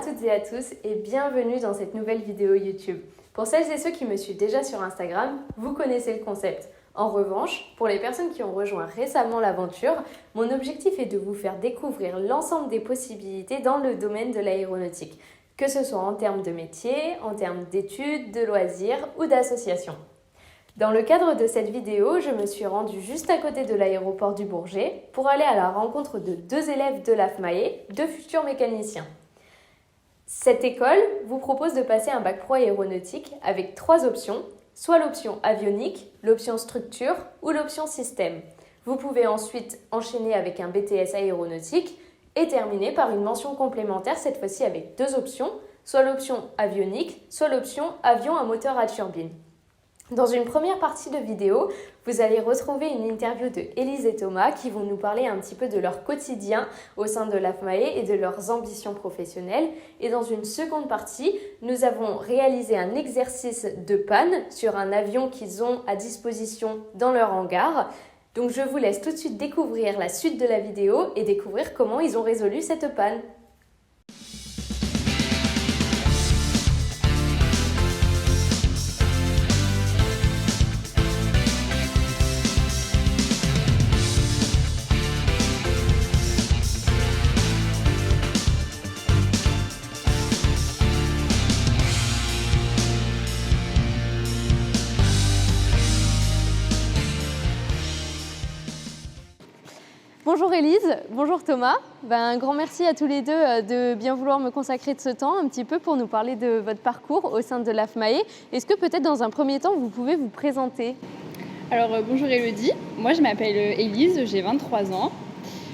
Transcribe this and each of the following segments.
toutes et à tous et bienvenue dans cette nouvelle vidéo YouTube. Pour celles et ceux qui me suivent déjà sur Instagram, vous connaissez le concept. En revanche, pour les personnes qui ont rejoint récemment l'aventure, mon objectif est de vous faire découvrir l'ensemble des possibilités dans le domaine de l'aéronautique, que ce soit en termes de métier, en termes d'études, de loisirs ou d'associations. Dans le cadre de cette vidéo, je me suis rendue juste à côté de l'aéroport du Bourget pour aller à la rencontre de 2 élèves de l'AFMAE, 2 futurs mécaniciens. Cette école vous propose de passer un bac pro aéronautique avec 3 options, soit l'option avionique, l'option structure ou l'option système. Vous pouvez ensuite enchaîner avec un BTS aéronautique et terminer par une mention complémentaire, cette fois-ci avec 2 options, soit l'option avionique, soit l'option avion à moteur à turbine. Dans une première partie de vidéo, vous allez retrouver une interview de Élise et Thomas qui vont nous parler un petit peu de leur quotidien au sein de l'AFMAE et de leurs ambitions professionnelles. Et dans une seconde partie, nous avons réalisé un exercice de panne sur un avion qu'ils ont à disposition dans leur hangar. Donc je vous laisse tout de suite découvrir la suite de la vidéo et découvrir comment ils ont résolu cette panne. Bonjour Élise, bonjour Thomas. Un grand merci à tous les deux de bien vouloir me consacrer de ce temps un petit peu pour nous parler de votre parcours au sein de l'AFMAE. Est-ce que peut-être dans un premier temps vous pouvez vous présenter? Alors bonjour Elodie, moi je m'appelle Élise, j'ai 23 ans.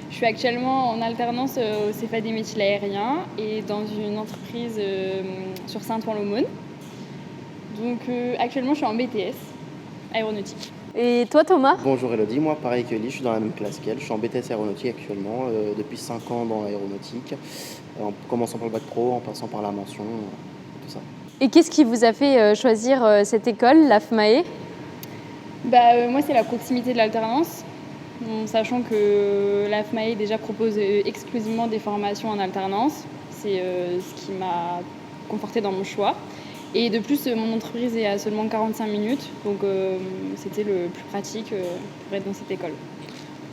Je suis actuellement en alternance au CEFA des métiers aériens et dans une entreprise sur Saint-Ouen-l'Aumône. Donc actuellement je suis en BTS aéronautique. Et toi Thomas? Bonjour Elodie, moi pareil qu'Ellie, je suis dans la même classe qu'elle, je suis en BTS aéronautique actuellement, depuis 5 ans dans l'aéronautique, en commençant par le bac pro, en passant par la mention, tout ça. Et qu'est-ce qui vous a fait choisir cette école, l'AFMAE? Moi c'est la proximité de l'alternance, sachant que l'AFMAE déjà propose exclusivement des formations en alternance, c'est ce qui m'a conforté dans mon choix. Et de plus, mon entreprise est à seulement 45 minutes, donc c'était le plus pratique pour être dans cette école.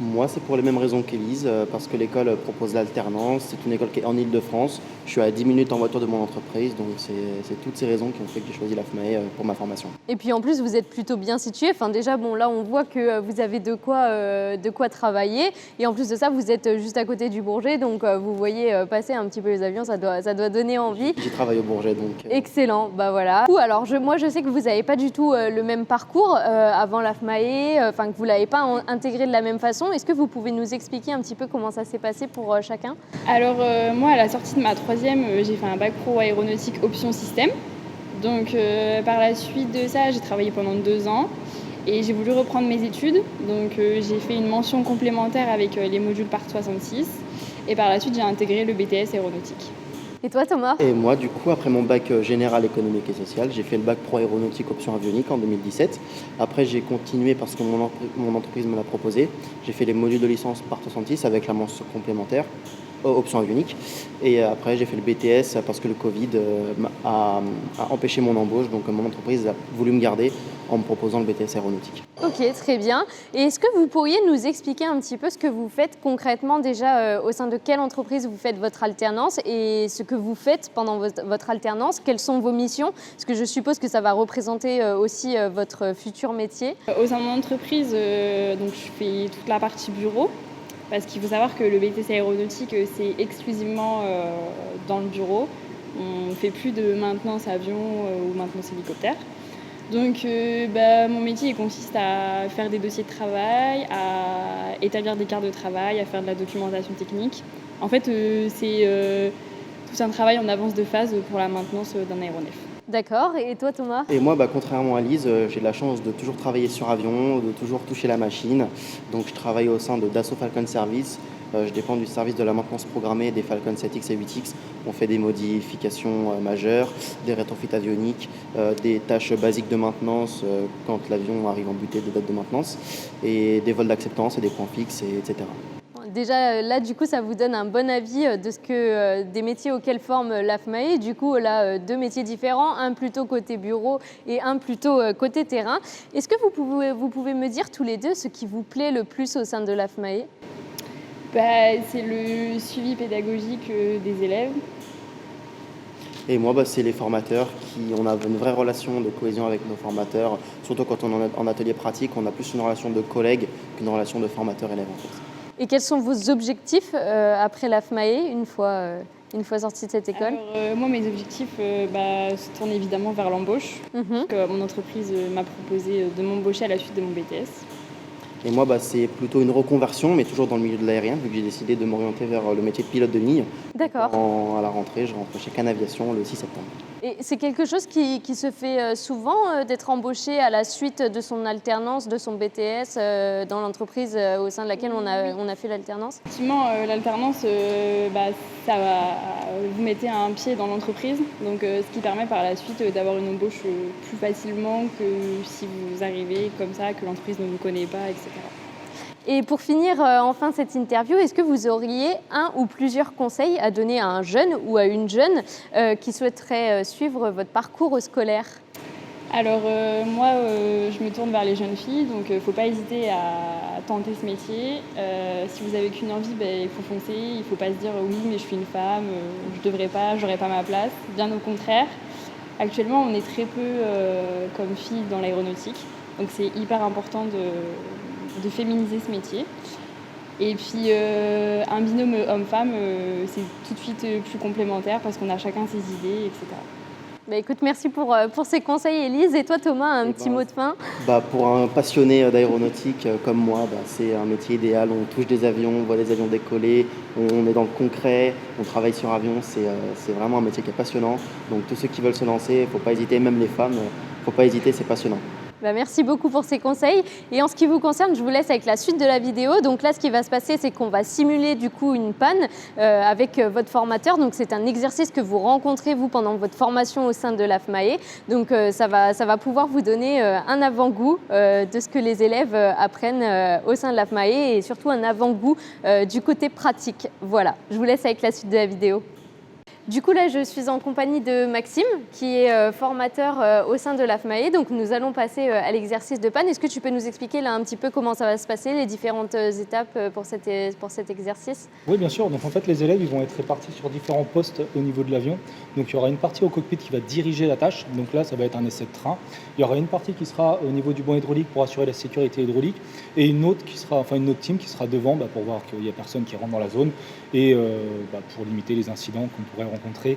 Moi, c'est pour les mêmes raisons qu'Élise, parce que l'école propose l'alternance, c'est une école qui est en Île-de-France, je suis à 10 minutes en voiture de mon entreprise, donc c'est toutes ces raisons qui ont fait que j'ai choisi l'AFMAE pour ma formation. Et puis en plus, vous êtes plutôt bien situé, déjà là on voit que vous avez de quoi travailler, et en plus de ça, vous êtes juste à côté du Bourget, donc vous voyez passer un petit peu les avions, ça doit donner envie. J'y travaille au Bourget, donc... Excellent, voilà. Alors moi je sais que vous n'avez pas du tout le même parcours avant l'AFMAE, que vous ne l'avez pas intégré de la même façon. Est-ce que vous pouvez nous expliquer un petit peu comment ça s'est passé pour chacun? Alors moi, à la sortie de ma 3e, j'ai fait un bac pro aéronautique option système. Donc par la suite de ça, j'ai travaillé pendant 2 ans et j'ai voulu reprendre mes études. Donc j'ai fait une mention complémentaire avec les modules Part 66 et par la suite, j'ai intégré le BTS aéronautique. Et toi Thomas? Et moi, du coup, après mon bac général économique et social, j'ai fait le bac pro aéronautique option avionique en 2017. Après, j'ai continué parce que mon entreprise me l'a proposé. J'ai fait les modules de licence Part 66 avec la mention complémentaire option avionique. Et après, j'ai fait le BTS parce que le Covid a empêché mon embauche. Donc, mon entreprise a voulu me garder en me proposant le BTS aéronautique. Ok, très bien. Et est-ce que vous pourriez nous expliquer un petit peu ce que vous faites concrètement déjà au sein de quelle entreprise vous faites votre alternance et ce que vous faites pendant votre alternance? Quelles sont vos missions? Parce que je suppose que ça va représenter aussi votre futur métier. Au sein de mon entreprise, donc je fais toute la partie bureau. Parce qu'il faut savoir que le BTS aéronautique, c'est exclusivement dans le bureau. On ne fait plus de maintenance avion ou maintenance hélicoptère. Donc mon métier il consiste à faire des dossiers de travail, à établir des cartes de travail, à faire de la documentation technique. En fait, c'est tout un travail en avance de phase pour la maintenance d'un aéronef. D'accord. Et toi Thomas? Et moi, contrairement à Lise, j'ai la chance de toujours travailler sur avion, de toujours toucher la machine. Donc je travaille au sein de Dassault Falcon Service. Je dépends du service de la maintenance programmée des Falcon 7X et 8X. On fait des modifications majeures, des rétrofits avioniques, des tâches basiques de maintenance quand l'avion arrive en butée de date de maintenance, et des vols d'acceptance et des points fixes, etc. déjà là du coup ça vous donne un bon avis de ce que des métiers auxquels forme l'AFMAE. Du coup là 2 métiers différents, un plutôt côté bureau et un plutôt côté terrain. Est-ce que vous pouvez me dire tous les deux ce qui vous plaît le plus au sein de l'AFMAE? C'est le suivi pédagogique des élèves. Et moi, c'est les formateurs on a une vraie relation de cohésion avec nos formateurs. Surtout quand on est en atelier pratique, on a plus une relation de collègues qu'une relation de formateur-élève en fait. Et quels sont vos objectifs après l'AFMAE une fois sorti de cette école? Alors, moi, mes objectifs se tournent évidemment vers l'embauche. Mon entreprise m'a proposé de m'embaucher à la suite de mon BTS. Et moi, c'est plutôt une reconversion, mais toujours dans le milieu de l'aérien, vu que j'ai décidé de m'orienter vers le métier de pilote de ligne. D'accord. À la rentrée, je rentre chez Canaviation le 6 septembre. Et c'est quelque chose qui se fait souvent, d'être embauché à la suite de son alternance, de son BTS dans l'entreprise au sein de laquelle on a fait l'alternance? Effectivement, l'alternance, vous mettez un pied dans l'entreprise, donc ce qui permet par la suite d'avoir une embauche plus facilement que si vous arrivez comme ça, que l'entreprise ne vous connaît pas, etc. Et pour finir enfin cette interview, est-ce que vous auriez un ou plusieurs conseils à donner à un jeune ou à une jeune qui souhaiterait suivre votre parcours scolaire? Alors moi, je me tourne vers les jeunes filles, donc il ne faut pas hésiter à tenter ce métier. Si vous n'avez qu'une envie, il faut foncer, il ne faut pas se dire oui mais je suis une femme, je ne devrais pas, j'aurai pas ma place. Bien au contraire, actuellement on est très peu comme filles dans l'aéronautique, donc c'est hyper important de féminiser ce métier. Et puis un binôme homme-femme, c'est tout de suite plus complémentaire parce qu'on a chacun ses idées, etc. Écoute, merci pour ces conseils, Élise. Et toi, Thomas, un petit mot de fin? Pour un passionné d'aéronautique comme moi, c'est un métier idéal. On touche des avions, on voit les avions décoller, on est dans le concret, on travaille sur avion. C'est vraiment un métier qui est passionnant. Donc tous ceux qui veulent se lancer, il ne faut pas hésiter, même les femmes, il ne faut pas hésiter, c'est passionnant. Merci beaucoup pour ces conseils. Et en ce qui vous concerne, je vous laisse avec la suite de la vidéo. Donc là, ce qui va se passer, c'est qu'on va simuler du coup une panne avec votre formateur. Donc c'est un exercice que vous rencontrez vous pendant votre formation au sein de l'AFMAE. Donc ça va pouvoir vous donner un avant-goût de ce que les élèves apprennent au sein de l'AFMAE et surtout un avant-goût du côté pratique. Voilà, je vous laisse avec la suite de la vidéo. Du coup, là, je suis en compagnie de Maxime, qui est formateur au sein de l'AFMAE. Donc, nous allons passer à l'exercice de panne. Est-ce que tu peux nous expliquer là un petit peu comment ça va se passer, les différentes étapes pour cet exercice? Oui, bien sûr. Donc, en fait, les élèves ils vont être répartis sur différents postes au niveau de l'avion. Donc, il y aura une partie au cockpit qui va diriger la tâche. Donc là, ça va être un essai de train. Il y aura une partie qui sera au niveau du banc hydraulique pour assurer la sécurité hydraulique. Et une autre team qui sera devant pour voir qu'il n'y a personne qui rentre dans la zone et pour limiter les incidents qu'on pourrait rencontrer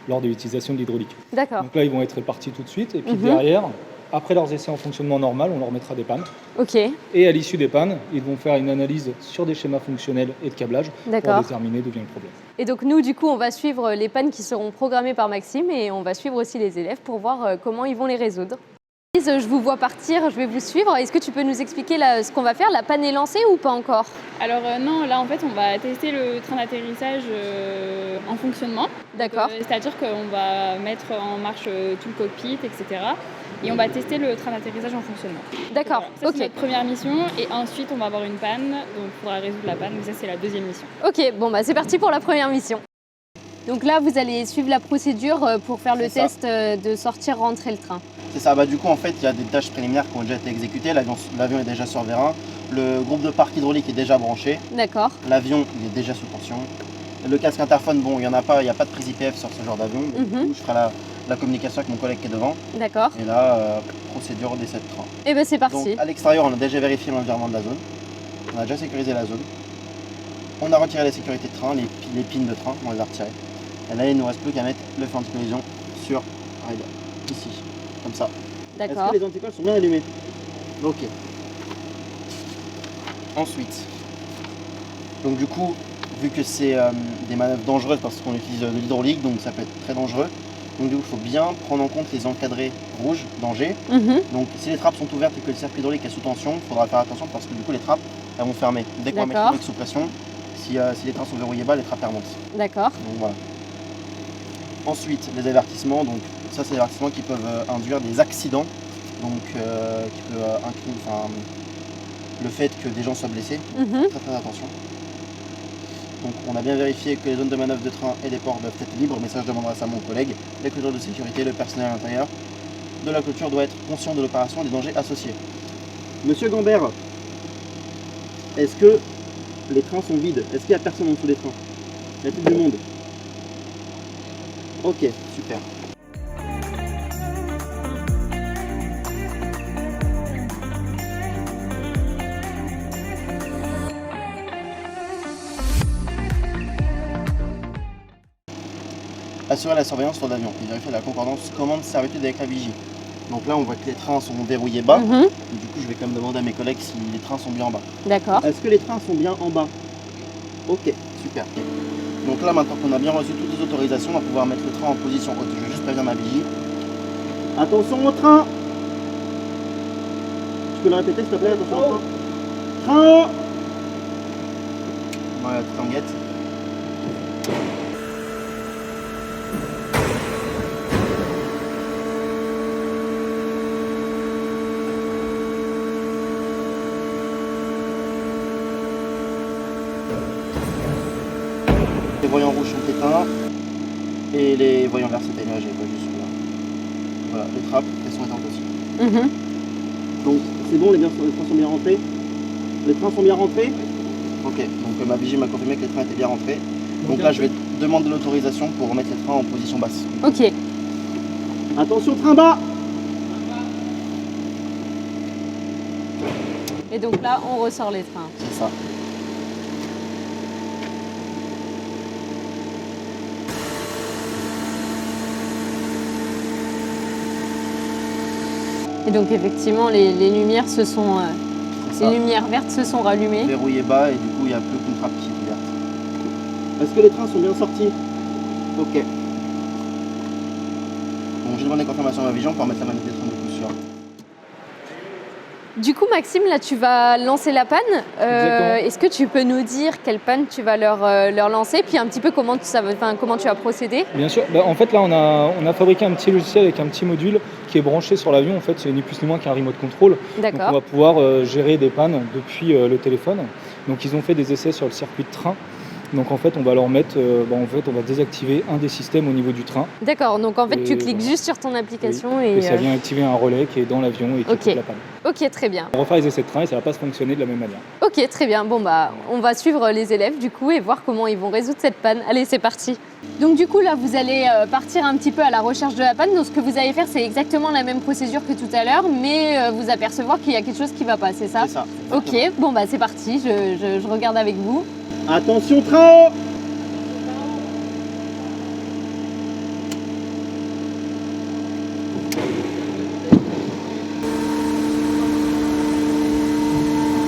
lors de l'utilisation de l'hydraulique. D'accord. Donc là, ils vont être répartis tout de suite. Et puis derrière, après leurs essais en fonctionnement normal, on leur mettra des pannes. Ok. Et à l'issue des pannes, ils vont faire une analyse sur des schémas fonctionnels et de câblage pour déterminer d'où vient le problème. Et donc nous, du coup, on va suivre les pannes qui seront programmées par Maxime et on va suivre aussi les élèves pour voir comment ils vont les résoudre. Je vous vois partir, je vais vous suivre. Est-ce que tu peux nous expliquer ce qu'on va faire? La panne est lancée ou pas encore? Alors non, là en fait on va tester le train d'atterrissage en fonctionnement. D'accord. C'est-à-dire qu'on va mettre en marche tout le cockpit, etc. Et on va tester le train d'atterrissage en fonctionnement. D'accord, voilà. C'est notre première mission et ensuite on va avoir une panne, donc il faudra résoudre la panne, mais ça c'est la deuxième mission. Ok, bon c'est parti pour la première mission. Donc là vous allez suivre la procédure pour faire le test de sortir-rentrer le train. C'est ça, du coup en fait il y a des tâches préliminaires qui ont déjà été exécutées, l'avion est déjà sur vérin, le groupe de parc hydraulique est déjà branché, d'accord. L'avion il est déjà sous tension, le casque interphone, il n'y a pas de prise IPF sur ce genre d'avion, donc du coup je ferai la communication avec mon collègue qui est devant. D'accord. Et là, procédure d'essai de train. Et c'est parti. Donc à l'extérieur on a déjà vérifié l'environnement de la zone, on a déjà sécurisé la zone, on a retiré la sécurité de train, les pins de train, on les a retirés. Et là il ne nous reste plus qu'à mettre le feu anti-collision sur ici. Comme ça. D'accord. Est-ce que les anticolles sont bien allumés? Ok. Ensuite, donc du coup, vu que c'est des manœuvres dangereuses parce qu'on utilise de l'hydraulique, donc ça peut être très dangereux. Donc du coup, il faut bien prendre en compte les encadrés rouges, danger. Donc si les trappes sont ouvertes et que le circuit hydraulique est sous tension, il faudra faire attention parce que du coup les trappes elles vont fermer. Dès qu'on va mettre l'hydraulique sous pression, si les trains sont verrouillés bas, les trappes remontent. D'accord. Donc voilà. Ensuite, les avertissements, donc ça c'est des avertissements qui peuvent induire des accidents, donc qui peuvent inclure le fait que des gens soient blessés. Très attention. Donc on a bien vérifié que les zones de manœuvre de train et des ports doivent être libres, mais ça je demanderai ça à mon collègue. Les clôtures de sécurité, le personnel à l'intérieur de la clôture doit être conscient de l'opération et des dangers associés. Monsieur Gambert, est-ce que les trains sont vides? Est-ce qu'il n'y a personne en dessous des trains? Il y a tout du monde? Ok, super. Assurer la surveillance sur l'avion et vérifier la concordance commande servitude avec la vigie. Donc là on voit que les trains sont verrouillés bas. Mhm. Et du coup je vais quand même demander à mes collègues si les trains sont bien en bas. D'accord. Est-ce que les trains sont bien en bas? Ok, super. Donc là maintenant qu'on a bien reçu toutes les autorisations, on va pouvoir mettre le train en position haute. Je vais juste prévenir ma vigie. Attention au train! Tu peux le répéter s'il te plaît? Attention au train. Train! Voilà, tout en guette. Les voyants rouges sont éteints et les voyants verts c'est énergé, pas juste là. Voilà, les trappes, elles sont éteintes aussi. Mhm. Donc c'est bon, les trains sont bien rentrés? Les trains sont bien rentrés? Ok, donc ma vigie m'a confirmé que les trains étaient bien rentrés. Donc là je vais demander l'autorisation pour remettre les trains en position basse. Ok. Attention, train bas! Et donc là, on ressort les trains. C'est ça. Et donc effectivement, les lumières se sont, C'est ça. les lumières vertes se sont rallumées. Verrouillé bas et du coup il n'y a plus qu'une trappe qui est ouverte. Est-ce que les trains sont bien sortis? Ok. Donc j'ai demandé confirmation à ma vision pour mettre la manette des trains du coup sur. Du coup, Maxime, là, tu vas lancer la panne. Exactement. Est-ce que tu peux nous dire quelle panne tu vas leur lancer, puis un petit peu comment tu vas procéder? Bien sûr. En fait, là, on a fabriqué un petit logiciel avec un petit module qui est branché sur l'avion. En fait, c'est ni plus ni moins qu'un remote control. Donc, on D'accord. va pouvoir gérer des pannes depuis le téléphone. Donc, ils ont fait des essais sur le circuit de train. Donc, en fait, on va leur mettre, on va désactiver un des systèmes au niveau du train. D'accord. Donc en fait, tu Et cliques voilà. juste sur ton application Et et. ça vient activer un relais qui est dans l'avion et qui Ok. coupe la panne. Ok, très bien. On va refaire les essais de train et ça ne va pas se fonctionner de la même manière. Ok, très bien. Bon bah, on va suivre les élèves du coup et voir comment ils vont résoudre cette panne. Allez, c'est parti. Donc du coup là, vous allez partir un petit peu à la recherche de la panne. Donc ce que vous allez faire, c'est exactement la même procédure que tout à l'heure, mais vous apercevoir qu'il y a quelque chose qui va pas, c'est ça? C'est ça. Ok. Bon bah c'est parti. Je regarde avec vous. Attention, train!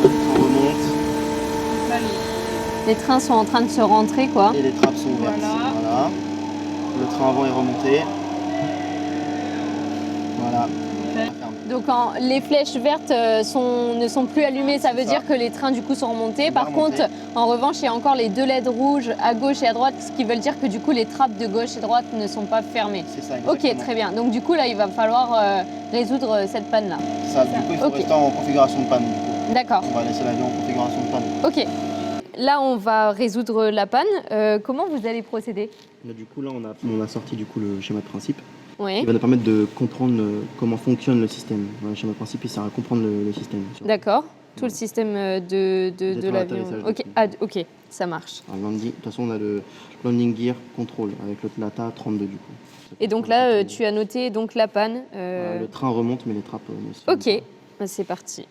On remonte Les trains sont en train de se rentrer quoi. et les trappes sont ouvertes. Voilà. Le train avant est remonté. Voilà. Donc les flèches vertes ne sont plus allumées, ça veut ça. dire que les trains du coup sont remontés. Sont Par bien contre, remontés. en revanche, il y a encore les deux LED rouges à gauche et à droite, ce qui veut dire que du coup les trappes de gauche et droite ne sont pas fermées. C'est ça, Ok, exactement. très bien. Donc du coup là, il va falloir résoudre cette panne-là. Ça, du coup, il faut Ok. rester en configuration de panne. Du coup. D'accord. On va laisser l'avion en configuration de panne. Ok. Là, on va résoudre la panne. Comment vous allez procéder? Là, du coup, là, on a sorti du coup le schéma de principe. Oui. Il va nous permettre de comprendre comment fonctionne le système. Voilà, le schéma de principe, il sert à comprendre le système. D'accord. Tout le système de Des l'avion. atterrissage, Ok. du coup. Ah, ok. Ça marche. Alors, landing, de toute façon, on a le landing gear control avec le LATA 32 du coup. Et donc là, tu as noté donc la panne. Voilà, le train remonte, mais les trappes ne se ferment Ok. Bah, c'est parti.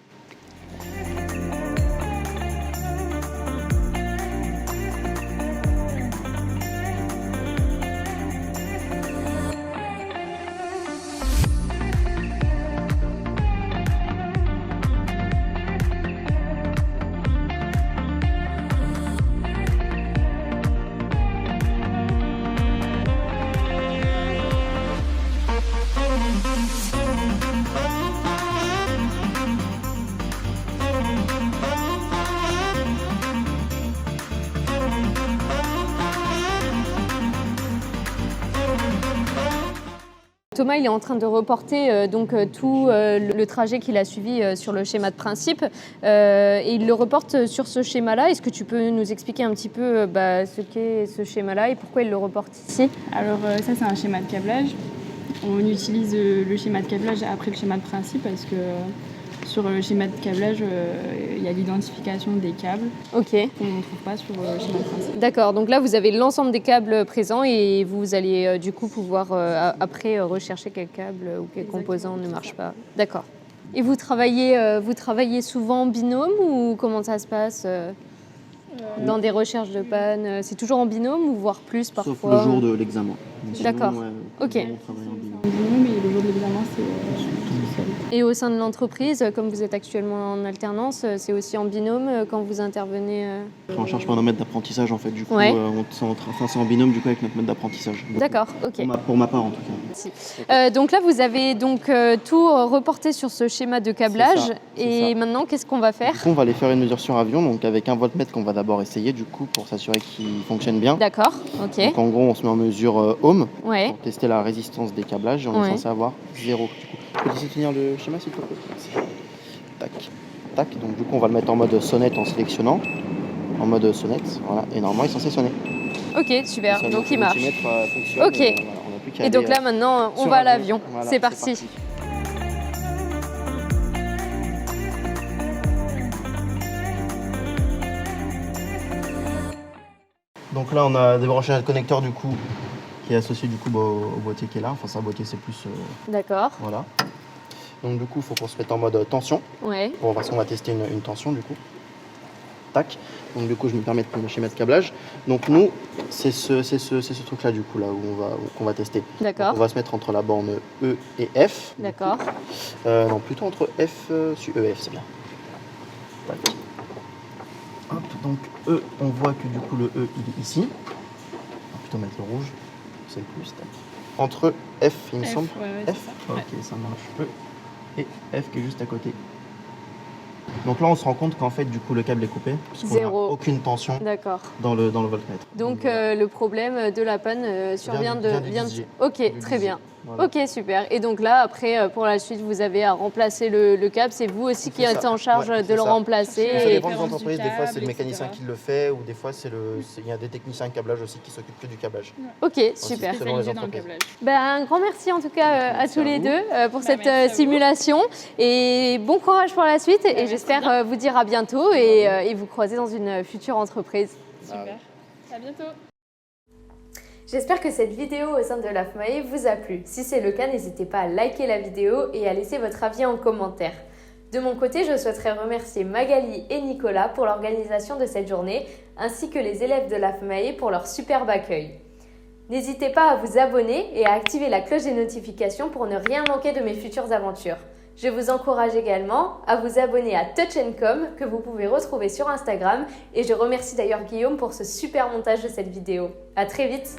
Thomas, il est en train de reporter tout le trajet qu'il a suivi sur le schéma de principe et il le reporte sur ce schéma-là. Est-ce que tu peux nous expliquer un petit peu ce qu'est ce schéma-là et pourquoi il le reporte ici? Alors ça, c'est un schéma de câblage. On utilise le schéma de câblage après le schéma de principe parce que sur le schéma de câblage, il y a l'identification des câbles Ok. qu'on ne trouve pas sur le schéma de principe. D'accord, donc là vous avez l'ensemble des câbles présents et vous allez du coup pouvoir après rechercher quel câble ou quel composant ne marche pas. D'accord. Et vous travaillez souvent en binôme ou comment ça se passe dans des recherches de panne? C'est toujours en binôme ou voire plus parfois? Sauf le jour de l'examen. Mais sinon, D'accord. ouais, Ok. on travaille en binôme. En binôme, mais le jour de l'examen, c'est tout seul. Et au sein de l'entreprise, comme vous êtes actuellement en alternance, c'est aussi en binôme quand vous intervenez Je prends en charge par nos maîtres d'apprentissage en fait. Du coup, Ouais. c'est en binôme du coup avec notre maître d'apprentissage. D'accord, ok. Pour ma part en tout cas. Merci. Donc là, vous avez donc tout reporté sur ce schéma de câblage. C'est Et ça. maintenant, qu'est-ce qu'on va faire? Du coup, on va aller faire une mesure sur avion, donc avec un voltmètre qu'on va d'abord essayer du coup pour s'assurer qu'il fonctionne bien. D'accord, ok. Donc en gros, on se met en mesure ohm Ouais. pour tester la résistance des câblages et on Ouais. est censé avoir 0. Du coup, tu peux essayer de tenir le schéma s'il te plaît? Merci. Tac, tac. Donc du coup, on va le mettre en mode sonnette en sélectionnant. En mode sonnette, voilà. Et normalement, il est censé sonner. Ok, super. Ça, Donc il le marche. multimètre, fonctionne, Ok. voilà, on a plus qu'à Et donc aller, là, maintenant, on sur va à avion. l'avion. Voilà, C'est parti. Donc là, on a débranché notre connecteur du coup, qui est associé du coup au boîtier qui est là. Enfin, c'est un boîtier, c'est plus D'accord. voilà. Donc du coup, il faut qu'on se mette en mode tension. Ouais. Bon, parce qu'on va tester une tension du coup. Tac. Donc du coup, je me permets de prendre le schéma de câblage. Donc nous, c'est ce truc-là du coup là qu'on va tester. D'accord. Donc, on va se mettre entre la borne E et F. D'accord. Non, plutôt entre F sur EF, c'est bien. Tac. Hop, donc E, on voit que du coup le E il est ici. On va plutôt mettre le rouge, c'est le plus. Tac. Entre F, il me semble. Ouais, F, c'est ça. ok, ça marche. E et F qui est juste à côté. Donc là, on se rend compte qu'en fait, du coup, le câble est coupé. Parce qu'on n'a Zéro. aucune tension D'accord. dans le voltmètre. Donc voilà. le problème de la panne survient Vient du vient vizier. Ok, Du très vizier. bien. Voilà. Ok, super. Et donc là, après, pour la suite, vous avez à remplacer le câble. C'est vous aussi qui C'est êtes ça. en charge Ouais, de c'est le ça. remplacer. Ça Et dépend des référence entreprises, du des fois c'est câble, le mécanicien etc. qui le fait, ou des fois il y a des techniciens de câblage aussi qui s'occupent que du câblage. Ok, super. Selon les Spécialisé dans le entreprises. câblage. Un grand merci en tout cas à Merci tous à les vous. deux pour cette merci à vous. simulation. Et bon courage pour la suite. Et merci j'espère bien. vous dire à bientôt et vous croiser dans une future entreprise. Super. À bientôt. J'espère que cette vidéo au sein de l'AFMAE vous a plu. Si c'est le cas, n'hésitez pas à liker la vidéo et à laisser votre avis en commentaire. De mon côté, je souhaiterais remercier Magali et Nicolas pour l'organisation de cette journée, ainsi que les élèves de l'AFMAE pour leur superbe accueil. N'hésitez pas à vous abonner et à activer la cloche des notifications pour ne rien manquer de mes futures aventures. Je vous encourage également à vous abonner à Touch & Com que vous pouvez retrouver sur Instagram et je remercie d'ailleurs Guillaume pour ce super montage de cette vidéo. À très vite!